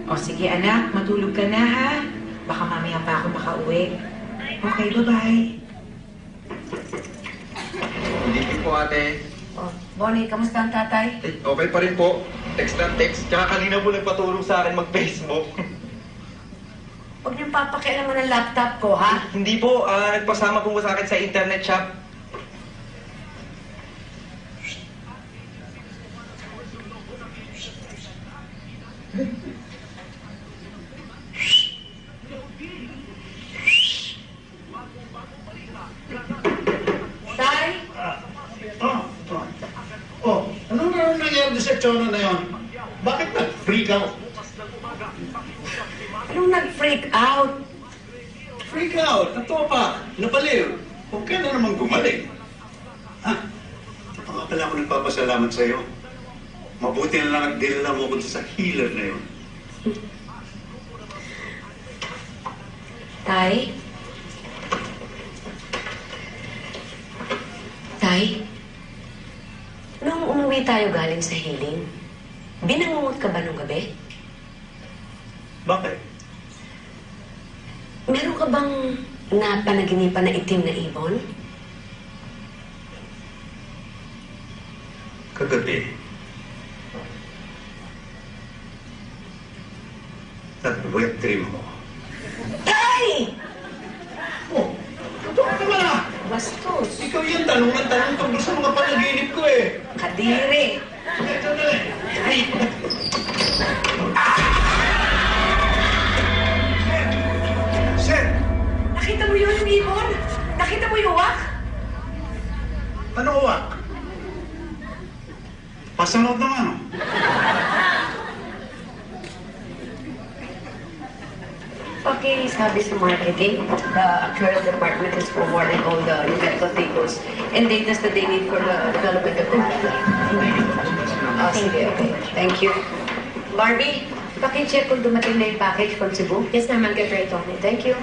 O sige anak, matulog ka na ha. Baka mamaya pa ako makauwi. Okay, bye-bye. Hindi po ate. Oh, Bonnie, kamusta ang tatay? Okay pa rin po. Text na text. Tsaka kanina po nagpatulong sa akin mag-Facebook. Huwag niyong papakialaman ng laptop ko, ha? Hindi po. Nagpasama po sa akin sa internet shop. Tay? Ano na nangyari sa tsona na yun? Bakit nag-freak out? Anong nag-freak out? Freak out? Natuwa pa? Napaliw? Huwag ka na naman gumaling. Ha? Di pa nga pala ako nagpapasalamat sa'yo. Mabuti na lang nagdala mo ko sa healer na yun. Tay? Tay? Nung umuwi tayo galing sa healing, binangungot ka ba nung gabi? Bakit? Meron ka bang napanaginipan na itim na ibon? Kagabi. Nag-wet dream mo. Tay! Oh, totoo naman ah! Bastos! Ikaw yung tanong ng tanong tungkol sa mga panaginip ko eh. Kadiri! Sandali. Ay! Sir! Nakita mo yun, yung ibon? Nakita mo yung wak? Ano uwak? Pasunod naman oh. Sabi sa marketing, the actuarial department is forwarding all the numerical tables and data that they need for the development of the model. Sige, okay. Thank you. Barbie, paki-check kung dumating na yung package from Cebu. Yes, ma'am. I'll get right on it. Thank you.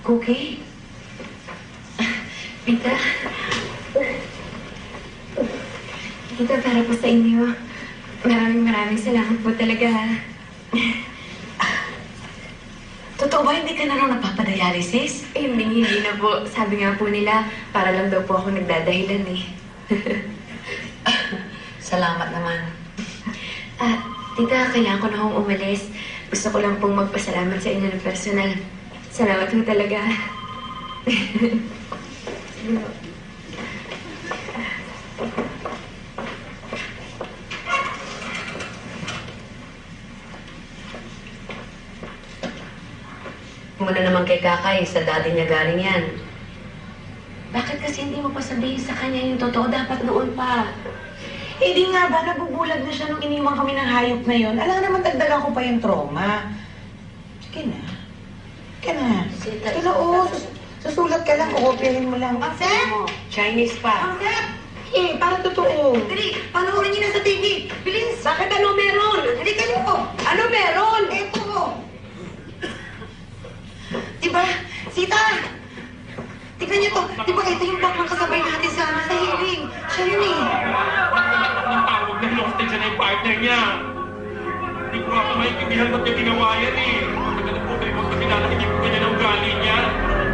Cookie? Tita. Tita, para po sa inyo. Maraming salamat po talaga. Totoo ba hindi ka na raw nagpapadialysis? Eh, hindi na po. Sabi nga po nila, para lang daw po ako nagdadahilan eh. Salamat naman. Tita, kailangan ko na akong umalis. Gusto ko lang pong magpasalamat sa inyo ng personal. Salamat po talaga. Muna naman kay Kakay, sa daddy niya galing yan. Bakit kasi hindi mo pa sabihin sa kanya yung totoo? Dapat noon pa. Eh di nga ba, nagugulag na siya nung iniwan kami ng hayop na yun. Alam naman, dagdagan ko pa yung trauma. Sige na. Sige na. Sige na, oo. Susulat ka lang, kukopyahin mo lang. Sir? Chinese pa. Sir? Eh, para totoo. Dali, panoorin niyo na sa TV. Bilis! Bakit ano meron? Dali kayo po. Ano meron? Eto. Diba? Sita! Tignan niyo to. Diba ito yung black ng kasabay natin sa hearing? Siya yun eh. Tawag na hostage siya na yung partner niya. Hindi ko ako maintindihan ba't niya ginawa yan eh. Tagal na po kayo magkakilala, hindi ko ganyan ang ugali niya.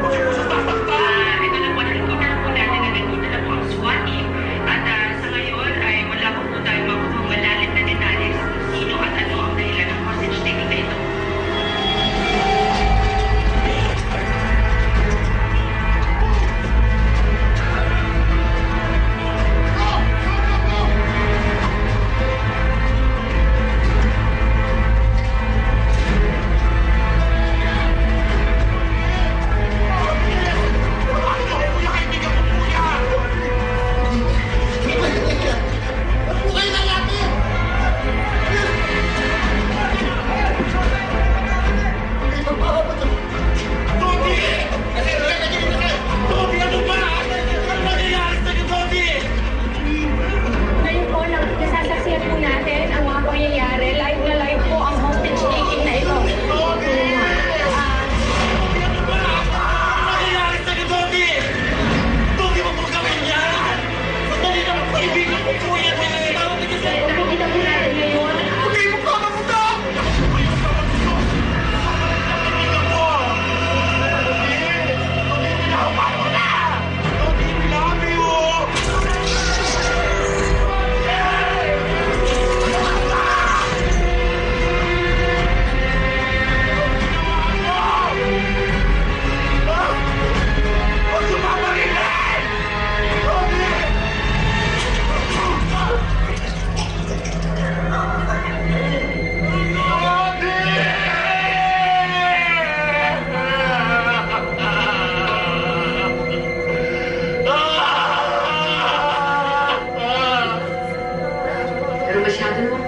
Huwag siya po sa sasaktan. Ito na po, na-recover po natin na nandito na po ang SWAT team. At sa ngayon ay wala po po tayo makuha malalim na detalles kung sino at ano ang dahilan ng hostage taking na ito.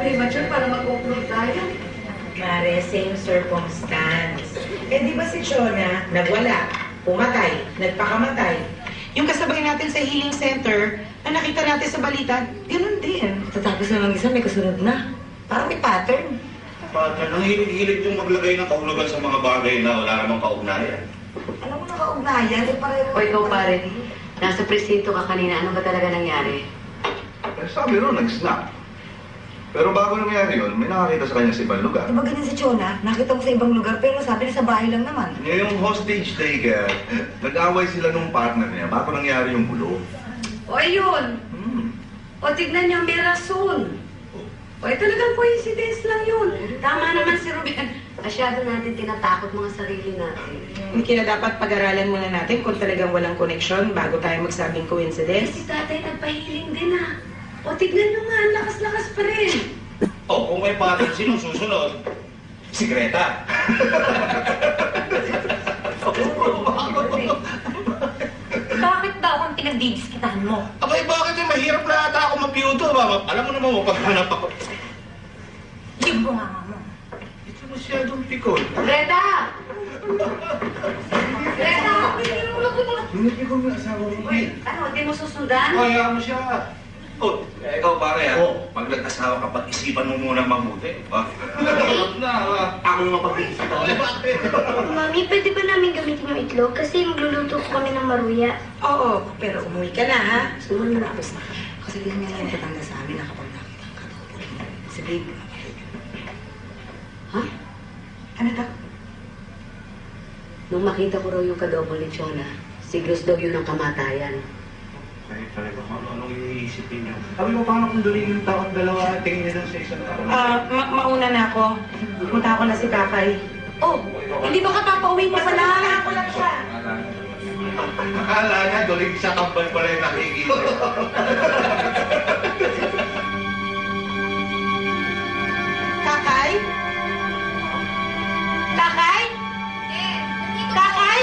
premature para mag-upload tayo. Mare, same circumstance. Eh di ba si Chona, nagwala, pumatay, nagpakamatay. Yung kasabay natin sa healing center, na nakita natin sa balita, ganun din. Tatapos na ng isa, may kasunod na. Parang may pattern. Ang hilig-hilig yung maglagay ng kahulugan sa mga bagay na wala namang kaugnayan. Alam mo na kaugnayan, eh pareho. O ikaw pare, nasa presinto ka kanina, ano ba talaga nangyari? Eh, sabi ron, nag-snap. Pero bago nangyari yun, may nakakita sa kanya sa ibang lugar. Di ba ganyan si Chona? Nakita ko sa ibang lugar, pero sabi niya sa bahay lang naman. Ngayong hostage taker, nag-away sila nung partner niya bago nangyari yung gulo. O ayun! O tignan niyo, may rason. O talagang coincidence lang yun. Tama naman si Ruben. Masyado natin tinatakot mga sarili natin. Hindi kaya dapat pag-aralan muna natin kung talagang walang koneksyon bago tayo magsabing Eh, coincidence. si tatay nagpahiling din ah. O tignan nyo nga, ang lakas-lakas pa rin. Oh, kung may pattern sinong susunod, si Greta. Bakit ba akong pinagdidiskitahan mo? Abay, bakit eh? Mahirap na ata ako mag-beauty. Alam mo naman, mapaghanap ako. Yung bunganga mo. Ito masyadong pikon. Greta! Greta! Hindi ko yung asawa mo. Uy, ano, di mo susundan? Kaya mo siya. Oh, ikaw pare ha. Pag nag-asawa ka, pag-isipan mo muna mabuti. Ako yung mapag-iisip. Mami, pwede ba namin gamitin yung itlog? Kasi magluluto ko kami ng maruya. Oo, pero umuwi ka na ha. Sumunod na tapos na. Kasi ganyan nga yung katanda sa amin na kapag nakita ka daw. Si babe. Ha? Ano daw? Nung makita ko raw yung kadobo ni Chona, siglos daw yun ang kamatayan. Ay, talaga, anong iniisipin niyo? Sabi mo, paano kung duling yung taon dalawa, tingin niya lang sa isang taon? Mauna na ako. Punta ako na si Kakay. Oh, hindi ba ka papauwi pa pala? Ako lang siya. Akala niya, duling sa kampal pala yung nakikita. Kakay? Kakay? Kakay?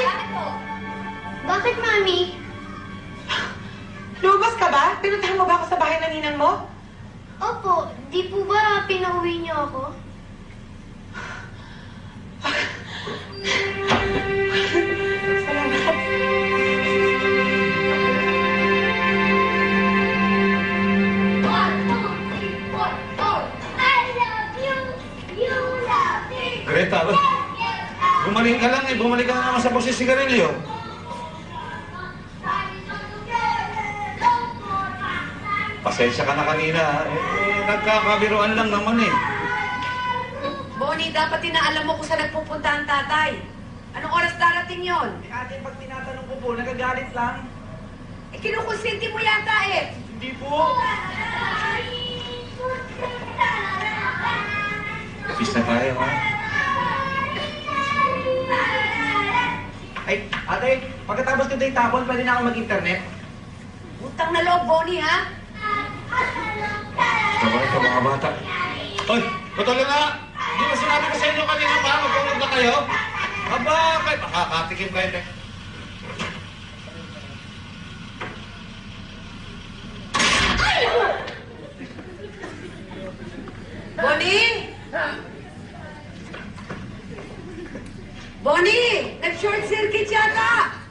Bakit, Mami? Lumabas ka ba? Pinuntahan mo ba ako sa bahay ng ninang mo? Opo, di po ba pinauwi niyo ako? Salamat. Greta, gumaling ka lang eh. Bumalik ka na naman sa boses sigarilyo. Pasensya ka na kanina. Nagkakabiruan lang naman eh. Bonnie, dapat inaalam mo kung saan nagpupunta ang tatay. Anong oras darating yon? Ate, pag tinatanong ko po, nagagalit lang. Eh, kinukonsinti mo yata eh. Hindi po. Kapis na tayo ha. Ay, ate, pagkatapos ko tayo tapon, pwede na ako mag-internet? Utang na loob, Bonnie, ha? Sabay ka mga bata. Hoy, patuloy na! Hindi ba sinabi ko sa inyo kanina pa? Magpapag na kayo? Aba, kayo. Makakatikim kayo. Bonnie! Bonnie! Nag-short circuit yata!